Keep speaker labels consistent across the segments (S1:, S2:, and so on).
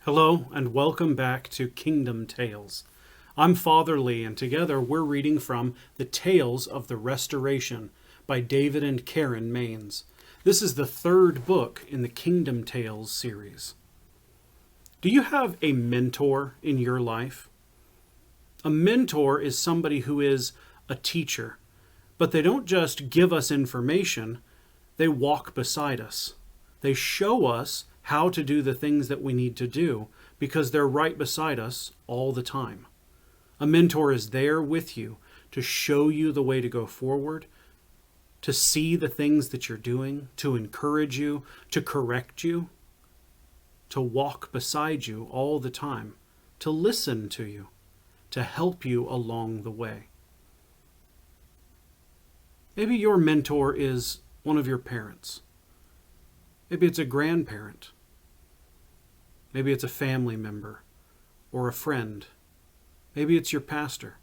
S1: Hello, and welcome back to Kingdom Tales. I'm Father Lee, and together we're reading from The Tales of the Restoration by David and Karen Maines. This is the third book in the Kingdom Tales series. Do you have a mentor in your life? A mentor is somebody who is a teacher, but they don't just give us information, they walk beside us. They show us how to do the things that we need to do because they're right beside us all the time. A mentor is there with you to show you the way to go forward, to see the things that you're doing, to encourage you, to correct you, to walk beside you all the time, to listen to you, to help you along the way. Maybe your mentor is one of your parents. Maybe it's a grandparent. Maybe it's a family member or a friend. Maybe it's your pastor.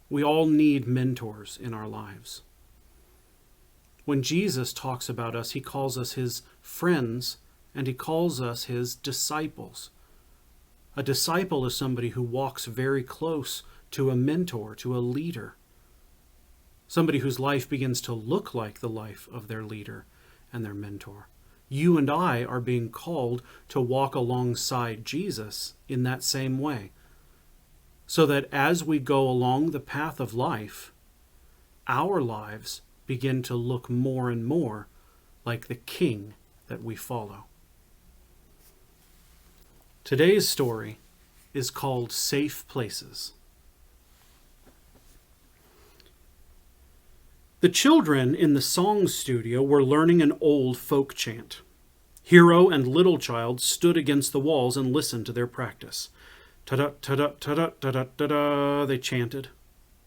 S1: We all need mentors in our lives. When Jesus talks about us, he calls us his friends and he calls us his disciples. A disciple is somebody who walks very close to a mentor, to a leader. Somebody whose life begins to look like the life of their leader and their mentor. You and I are being called to walk alongside Jesus in that same way, so that as we go along the path of life, our lives begin to look more and more like the King that we follow. Today's story is called Safe Places. The children in the song studio were learning an old folk chant. Hero and Little Child stood against the walls and listened to their practice. Ta-da, ta-da, ta-da, ta-da, ta-da, they chanted.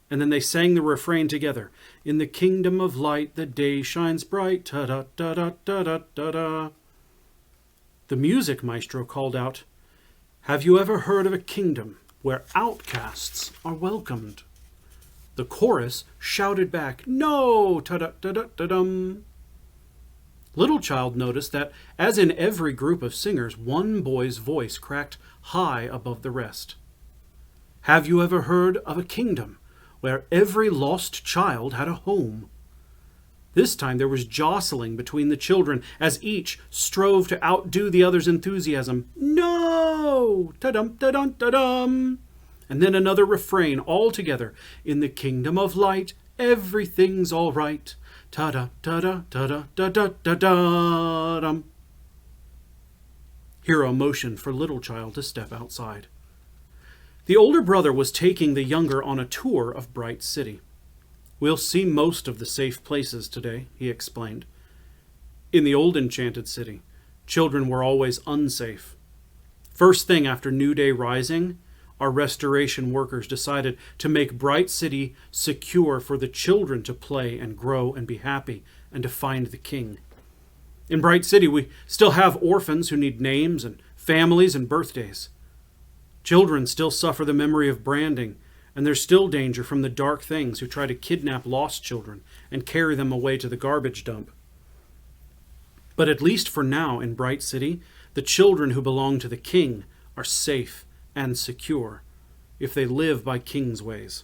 S1: And then they sang the refrain together. In the kingdom of light, the day shines bright. Ta-da, ta-da, ta-da, ta-da. The music maestro called out, "Have you ever heard of a kingdom where outcasts are welcomed?" The chorus shouted back, "No! Ta-da-da-da-da-dum!" Little Child noticed that, as in every group of singers, one boy's voice cracked high above the rest. "Have you ever heard of a kingdom where every lost child had a home?" This time there was jostling between the children as each strove to outdo the other's enthusiasm. "No! Ta-dum, ta-dum, ta-dum!" And then another refrain all together. In the kingdom of light, everything's all right. Ta-da, ta-da, ta-da, da-da-da-da-dum. Hero motioned for Little Child to step outside. The older brother was taking the younger on a tour of Bright City. "We'll see most of the safe places today," he explained. In the old enchanted city, children were always unsafe. First thing after New Day Rising, our restoration workers decided to make Bright City secure for the children to play and grow and be happy and to find the King. In Bright City, we still have orphans who need names and families and birthdays. Children still suffer the memory of branding, and there's still danger from the dark things who try to kidnap lost children and carry them away to the garbage dump. But at least for now in Bright City, the children who belong to the King are safe and secure if they live by King's ways.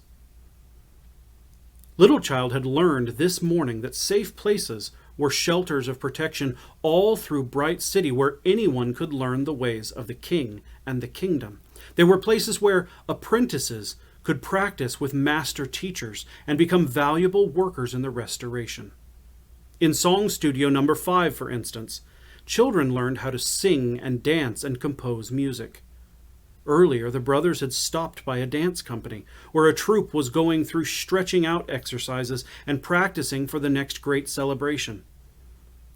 S1: Little Child had learned this morning that safe places were shelters of protection all through Bright City where anyone could learn the ways of the King and the kingdom. They were places where apprentices could practice with master teachers and become valuable workers in the restoration. In Song Studio number 5, for instance, children learned how to sing and dance and compose music. Earlier, the brothers had stopped by a dance company where a troupe was going through stretching out exercises and practicing for the next great celebration.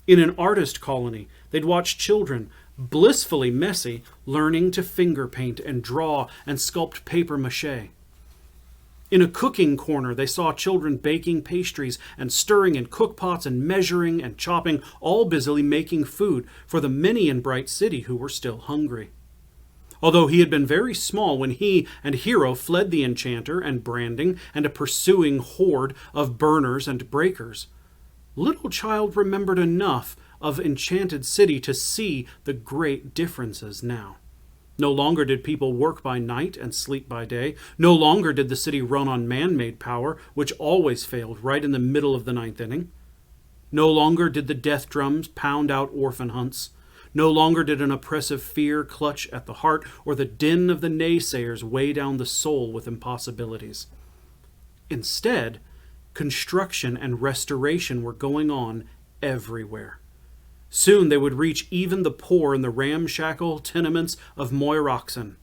S1: In an artist colony, they'd watch children, blissfully messy, learning to finger paint and draw and sculpt paper mache. In a cooking corner, they saw children baking pastries and stirring in cookpots and measuring and chopping, all busily making food for the many in Bright City who were still hungry. Although he had been very small when he and Hero fled the enchanter and branding and a pursuing horde of burners and breakers, Little Child remembered enough of Enchanted City to see the great differences now. No longer did people work by night and sleep by day. No longer did the city run on man-made power, which always failed right in the middle of the ninth inning. No longer did the death drums pound out orphan hunts. No longer did an oppressive fear clutch at the heart, or the din of the naysayers weigh down the soul with impossibilities. Instead, construction and restoration were going on everywhere. Soon they would reach even the poor in the ramshackle tenements of Moyroxen.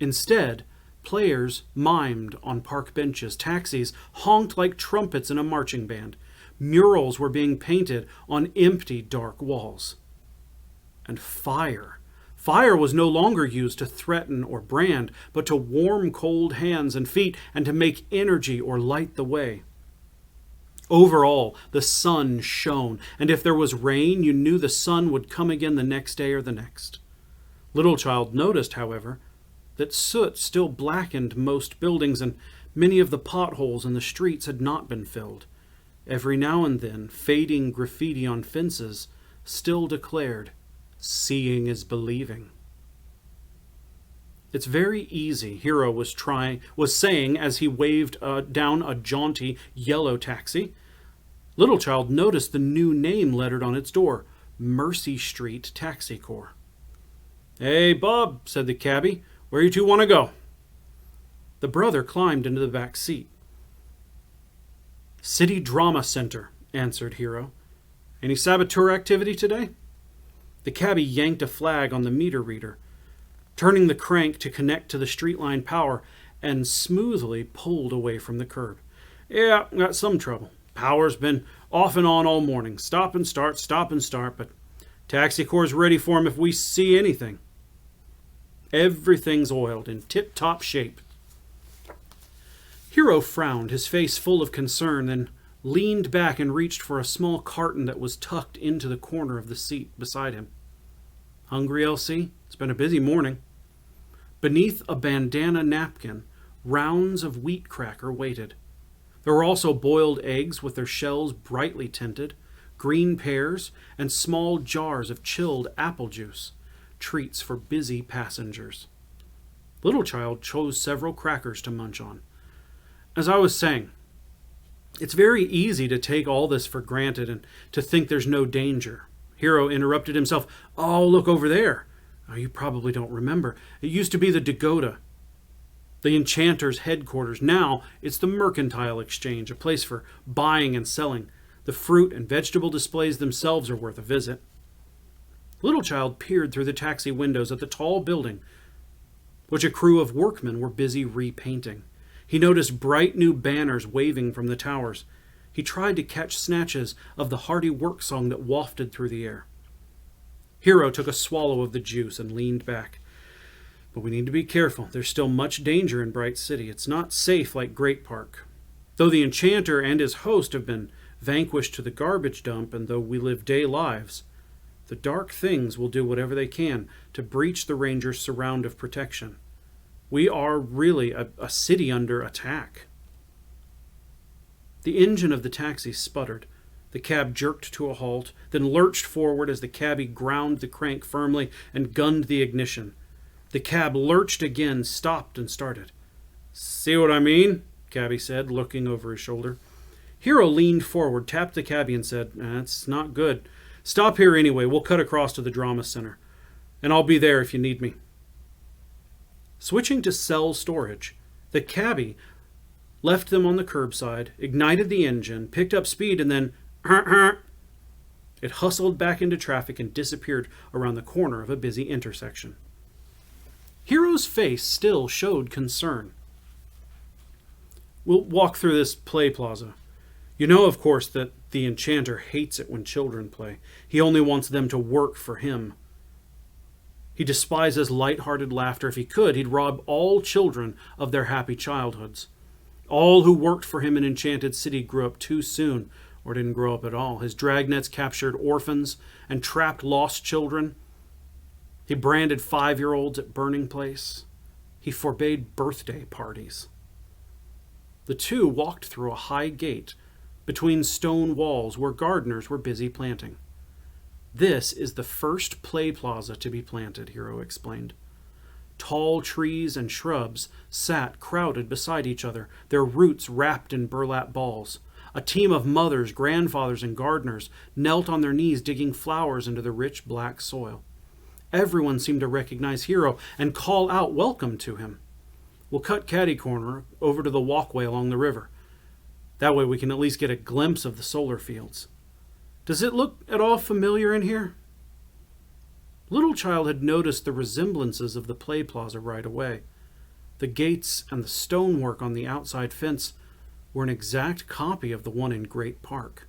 S1: Instead, players mimed on park benches, taxis honked like trumpets in a marching band, murals were being painted on empty, dark walls. And fire. Fire was no longer used to threaten or brand, but to warm cold hands and feet and to make energy or light the way. Overall, the sun shone, and if there was rain, you knew the sun would come again the next day or the next. Little Child noticed, however, that soot still blackened most buildings, and many of the potholes in the streets had not been filled. Every now and then, fading graffiti on fences still declared, "Seeing is believing." "It's very easy," Hero was saying as he waved down a jaunty yellow taxi. Little Child noticed the new name lettered on its door, Mercy Street Taxi Corps. "Hey, Bob," said the cabbie, "where you two want to go?" The brother climbed into the back seat. "City Drama Center," answered Hero. "Any saboteur activity today?" The cabbie yanked a flag on the meter reader, turning the crank to connect to the street line power, and smoothly pulled away from the curb. "Yeah, got some trouble. Power's been off and on all morning. Stop and start, but Taxi Corps ready for him if we see anything. Everything's oiled in tip-top shape." Hero frowned, his face full of concern, then leaned back and reached for a small carton that was tucked into the corner of the seat beside him. "Hungry, Elsie? It's been a busy morning." Beneath a bandana napkin, rounds of wheat cracker waited. There were also boiled eggs with their shells brightly tinted, green pears, and small jars of chilled apple juice, treats for busy passengers. Little Child chose several crackers to munch on. "As I was saying, it's very easy to take all this for granted and to think there's no danger." Hero interrupted himself. "Oh, look over there. Oh, you probably don't remember. It used to be the Dagoda, the Enchanter's headquarters. Now it's the Mercantile Exchange, a place for buying and selling. The fruit and vegetable displays themselves are worth a visit." Little Child peered through the taxi windows at the tall building, which a crew of workmen were busy repainting. He noticed bright new banners waving from the towers. He tried to catch snatches of the hearty work song that wafted through the air. Hero took a swallow of the juice and leaned back. "But we need to be careful. There's still much danger in Bright City. It's not safe like Great Park. Though the Enchanter and his host have been vanquished to the garbage dump, and though we live day lives, the dark things will do whatever they can to breach the Ranger's surround of protection. We are really a city under attack." The engine of the taxi sputtered. The cab jerked to a halt, then lurched forward as the cabbie ground the crank firmly and gunned the ignition. The cab lurched again, stopped, and started. "See what I mean?" cabbie said, looking over his shoulder. Hero leaned forward, tapped the cabbie, and said, "That's not good. Stop here anyway. We'll cut across to the Drama Center, and I'll be there if you need me." Switching to cell storage, the cabbie left them on the curbside, ignited the engine, picked up speed, and then it hustled back into traffic and disappeared around the corner of a busy intersection. Hero's face still showed concern. "We'll walk through this play plaza. You know, of course, that the Enchanter hates it when children play. He only wants them to work for him. He despises light-hearted laughter. If he could, he'd rob all children of their happy childhoods. All who worked for him in Enchanted City grew up too soon, or didn't grow up at all. His dragnets captured orphans and trapped lost children. He branded 5-year-olds at Burning Place. He forbade birthday parties." The two walked through a high gate between stone walls where gardeners were busy planting. This is the first play plaza to be planted, Hero explained. Tall trees and shrubs sat crowded beside each other, their roots wrapped in burlap balls. A team of mothers, grandfathers, and gardeners knelt on their knees digging flowers into the rich black soil. Everyone seemed to recognize Hero and call out welcome to him. We'll cut catty corner over to the walkway along the river. That way we can at least get a glimpse of the solar fields. Does it look at all familiar in here? Little Child had noticed the resemblances of the play plaza right away. The gates and the stonework on the outside fence were an exact copy of the one in Great Park.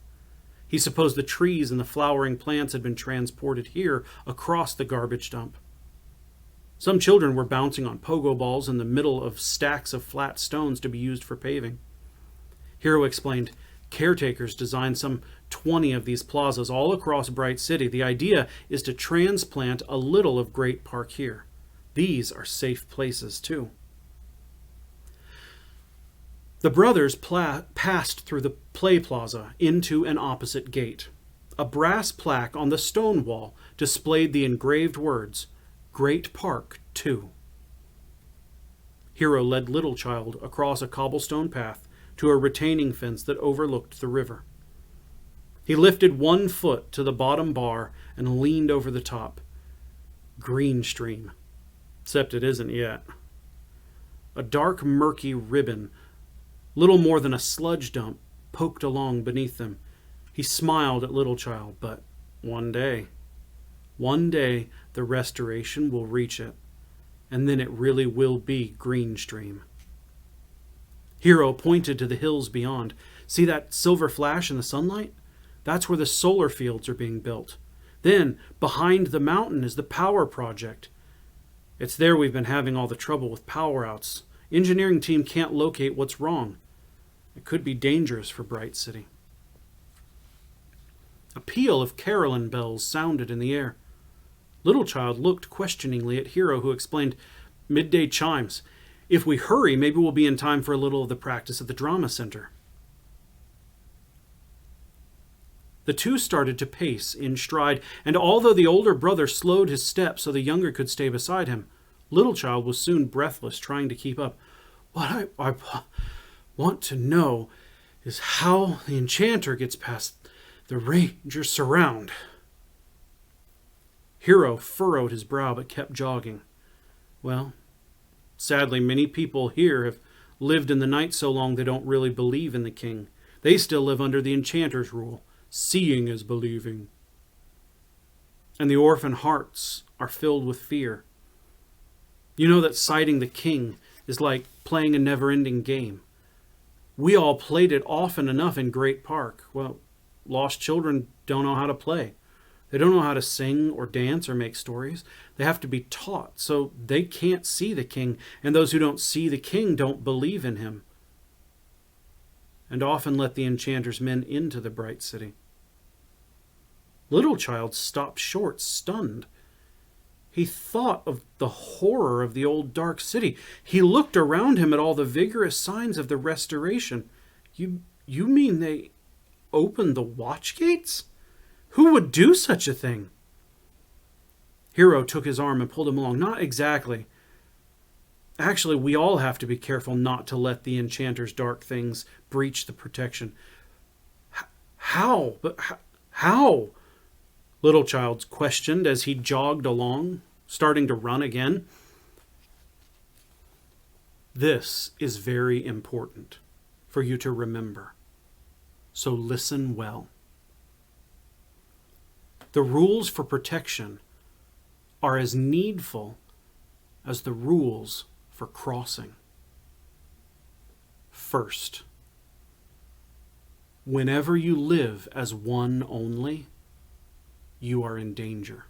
S1: He supposed the trees and the flowering plants had been transported here across the garbage dump. Some children were bouncing on pogo balls in the middle of stacks of flat stones to be used for paving. Hero explained, caretakers designed some 20 of these plazas all across Bright City. The idea is to transplant a little of Great Park here. These are safe places, too. The brothers passed through the play plaza into an opposite gate. A brass plaque on the stone wall displayed the engraved words, Great Park 2. Hero led Little Child across a cobblestone path to a retaining fence that overlooked the river. He lifted one foot to the bottom bar and leaned over the top. Green stream. Except it isn't yet. A dark, murky ribbon, little more than a sludge dump, poked along beneath them. He smiled at Little Child, but one day the restoration will reach it, and then it really will be green stream. Hero pointed to the hills beyond. See that silver flash in the sunlight? That's where the solar fields are being built. Then, behind the mountain is the power project. It's there we've been having all the trouble with power outs. Engineering team can't locate what's wrong. It could be dangerous for Bright City. A peal of carillon bells sounded in the air. Little Child looked questioningly at Hero, who explained, midday chimes. If we hurry, maybe we'll be in time for a little of the practice at the drama center. The two started to pace in stride, and although the older brother slowed his steps so the younger could stay beside him, Little Child was soon breathless, trying to keep up. What I want to know is how the enchanter gets past the ranger's surround. Hero furrowed his brow but kept jogging. Well, sadly, many people here have lived in the night so long they don't really believe in the king. They still live under the enchanter's rule. Seeing is believing. And the orphan hearts are filled with fear. You know that sighting the king is like playing a never-ending game. We all played it often enough in Great Park. Well, lost children don't know how to play. They don't know how to sing or dance or make stories. They have to be taught, so they can't see the king, and those who don't see the king don't believe in him, and often let the enchanter's men into the Bright City. Little Child stopped short, stunned. He thought of the horror of the old dark city. He looked around him at all the vigorous signs of the restoration. You mean they opened the watch gates? Who would do such a thing? Hero took his arm and pulled him along. Not exactly. Actually, we all have to be careful not to let the enchanter's dark things breach the protection. How? But how? Little Child questioned as he jogged along, starting to run again. This is very important for you to remember. So listen well. The rules for protection are as needful as the rules for crossing. First, whenever you live as one only, you are in danger.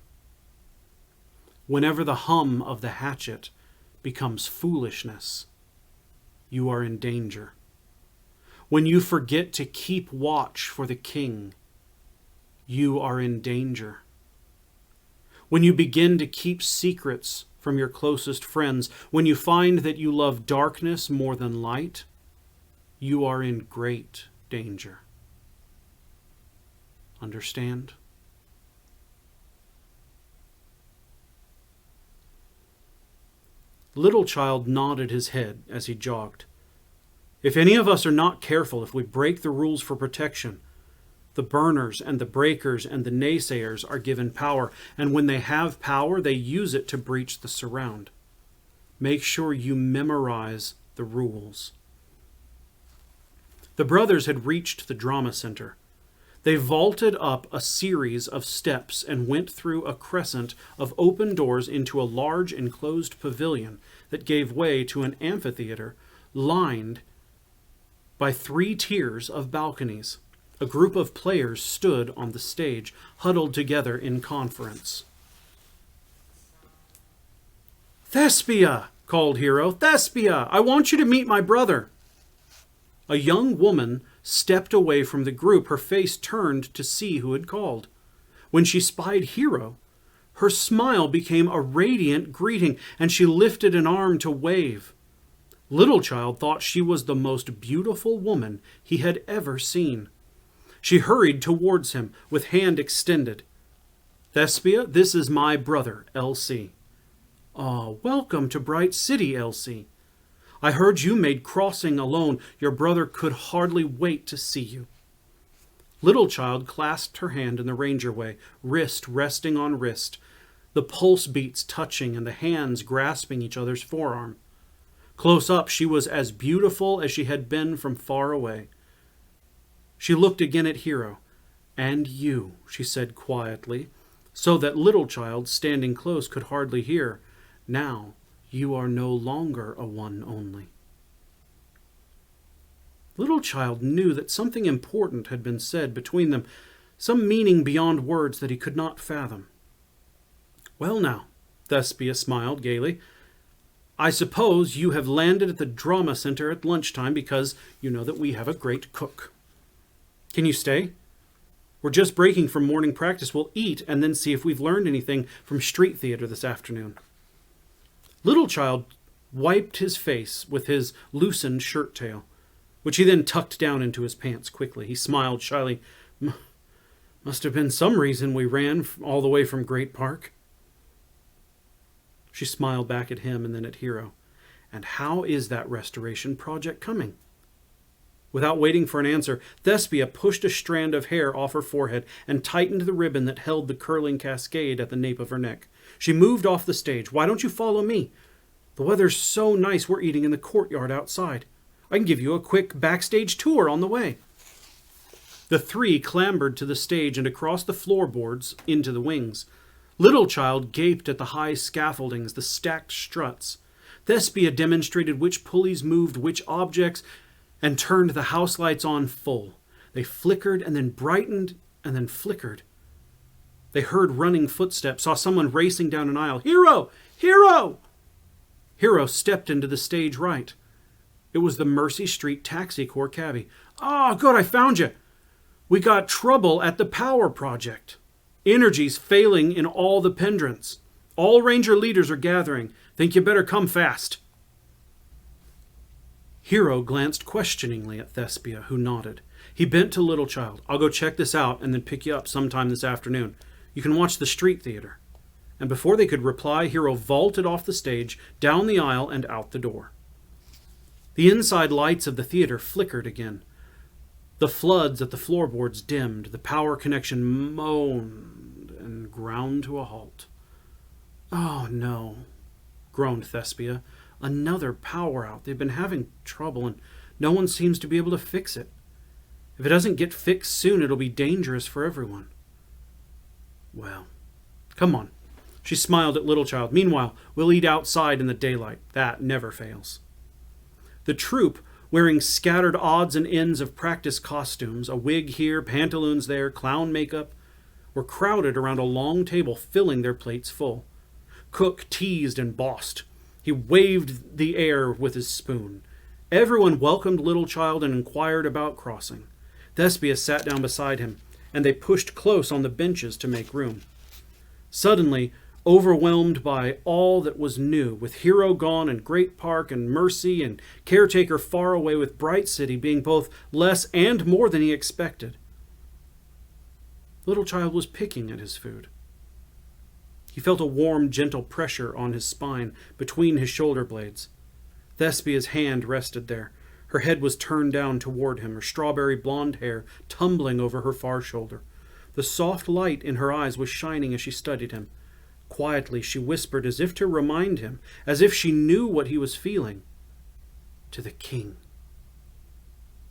S1: Whenever the hum of the hatchet becomes foolishness, you are in danger. When you forget to keep watch for the king, you are in danger. When you begin to keep secrets from your closest friends, when you find that you love darkness more than light, you are in great danger. Understand? Little Child nodded his head as he jogged. If any of us are not careful, if we break the rules for protection, the burners and the breakers and the naysayers are given power, and when they have power, they use it to breach the surround. Make sure you memorize the rules. The brothers had reached the drama center. They vaulted up a series of steps and went through a crescent of open doors into a large enclosed pavilion that gave way to an amphitheater lined by 3 tiers of balconies. A group of players stood on the stage, huddled together in conference. "Thespia!" called Hero. "Thespia! I want you to meet my brother." A young woman stepped away from the group, her face turned to see who had called. When she spied Hero, her smile became a radiant greeting, and she lifted an arm to wave. Little Child thought she was the most beautiful woman he had ever seen. She hurried towards him with hand extended. "Thespia, this is my brother, Elsie." "Ah, welcome to Bright City, Elsie. I heard you made crossing alone. Your brother could hardly wait to see you." Little Child clasped her hand in the ranger way, wrist resting on wrist, the pulse beats touching and the hands grasping each other's forearm. Close up, she was as beautiful as she had been from far away. She looked again at Hero. "And you," she said quietly, so that Little Child, standing close, could hardly hear. "Now you are no longer a one only." Little Child knew that something important had been said between them, some meaning beyond words that he could not fathom. "Well now," Thespia smiled gaily, "I suppose you have landed at the drama center at lunchtime because you know that we have a great cook. Can you stay? We're just breaking from morning practice. We'll eat and then see if we've learned anything from street theater this afternoon." Little Child wiped his face with his loosened shirt tail, which he then tucked down into his pants quickly. He smiled shyly. "Must have been some reason we ran all the way from Great Park." She smiled back at him and then at Hero. "And how is that restoration project coming?" Without waiting for an answer, Thespia pushed a strand of hair off her forehead and tightened the ribbon that held the curling cascade at the nape of her neck. She moved off the stage. "Why don't you follow me? The weather's so nice we're eating in the courtyard outside. I can give you a quick backstage tour on the way." The 3 clambered to the stage and across the floorboards into the wings. Little Child gaped at the high scaffoldings, the stacked struts. Thespia demonstrated which pulleys moved which objects and turned the house lights on full. They flickered and then brightened and then flickered. They heard running footsteps, saw someone racing down an aisle. "Hero! Hero!" Hero stepped into the stage right. It was the Mercy Street Taxi Corps cabbie. "Oh, good, I found you. We got trouble at the power project. Energy's failing in all the pendants. All ranger leaders are gathering. Think you better come fast." Hero glanced questioningly at Thespia, who nodded. He bent to Little Child. "I'll go check this out and then pick you up sometime this afternoon. You can watch the street theater." And before they could reply, Hero vaulted off the stage, down the aisle, and out the door. The inside lights of the theater flickered again. The floods at the floorboards dimmed. The power connection moaned and ground to a halt. "Oh, no," groaned Thespia. "Another power out. They've been having trouble, and no one seems to be able to fix it. If it doesn't get fixed soon, it'll be dangerous for everyone." "Well, come on." She smiled at Little Child. "Meanwhile, we'll eat outside in the daylight. That never fails." The troupe, wearing scattered odds and ends of practice costumes, a wig here, pantaloons there, clown makeup, were crowded around a long table, filling their plates full. Cook teased and bossed. He waved the air with his spoon. Everyone welcomed Little Child and inquired about crossing. Thespia sat down beside him, and they pushed close on the benches to make room. Suddenly, overwhelmed by all that was new, with Hero gone and Great Park and Mercy and Caretaker far away, with Bright City being both less and more than he expected, Little Child was picking at his food. He felt a warm, gentle pressure on his spine between his shoulder blades. Thespia's hand rested there. Her head was turned down toward him, her strawberry blonde hair tumbling over her far shoulder. The soft light in her eyes was shining as she studied him. Quietly, she whispered as if to remind him, as if she knew what he was feeling. To the king.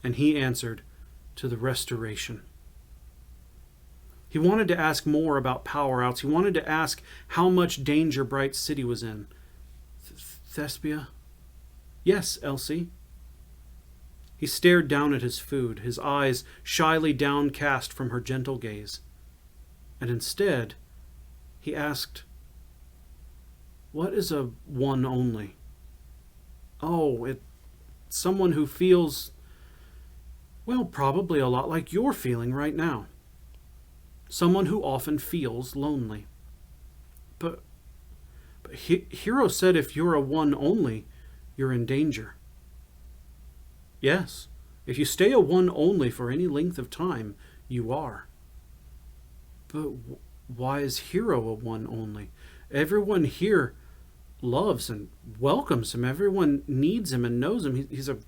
S1: And he answered, to the restoration. He wanted to ask more about power-outs. He wanted to ask how much danger Bright City was in. Thespia? Yes, Elsie. He stared down at his food, his eyes shyly downcast from her gentle gaze. And instead, he asked, what is a one only? Oh, it's someone who feels, well, probably a lot like you're feeling right now. Someone who often feels lonely. But Hero said if you're a one only, you're in danger. Yes, if you stay a one only for any length of time, you are. But why is Hero a one only? Everyone here loves and welcomes him. Everyone needs him and knows him. He's a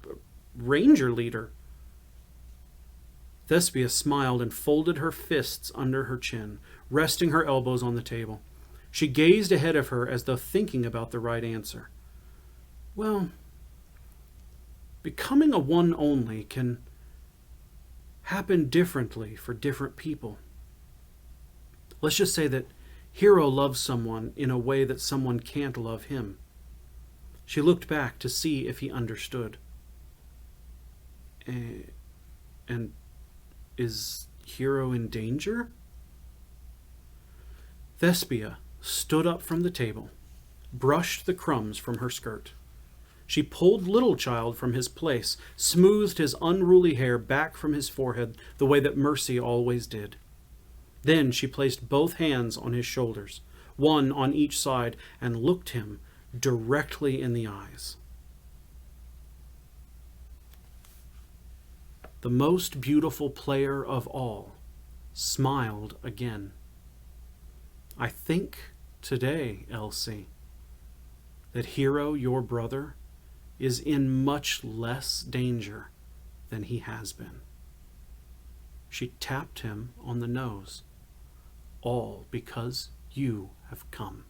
S1: ranger leader. Thespia smiled and folded her fists under her chin, resting her elbows on the table. She gazed ahead of her as though thinking about the right answer. Well, becoming a one only can happen differently for different people. Let's just say that Hero loves someone in a way that someone can't love him. She looked back to see if he understood. And is Hero in danger? Thespia stood up from the table, brushed the crumbs from her skirt. She pulled Little Child from his place, smoothed his unruly hair back from his forehead the way that Mercy always did. Then she placed both hands on his shoulders, one on each side, and looked him directly in the eyes. The most beautiful player of all smiled again. I think today, Elsie, that Hero, your brother, is in much less danger than he has been. She tapped him on the nose, all because you have come.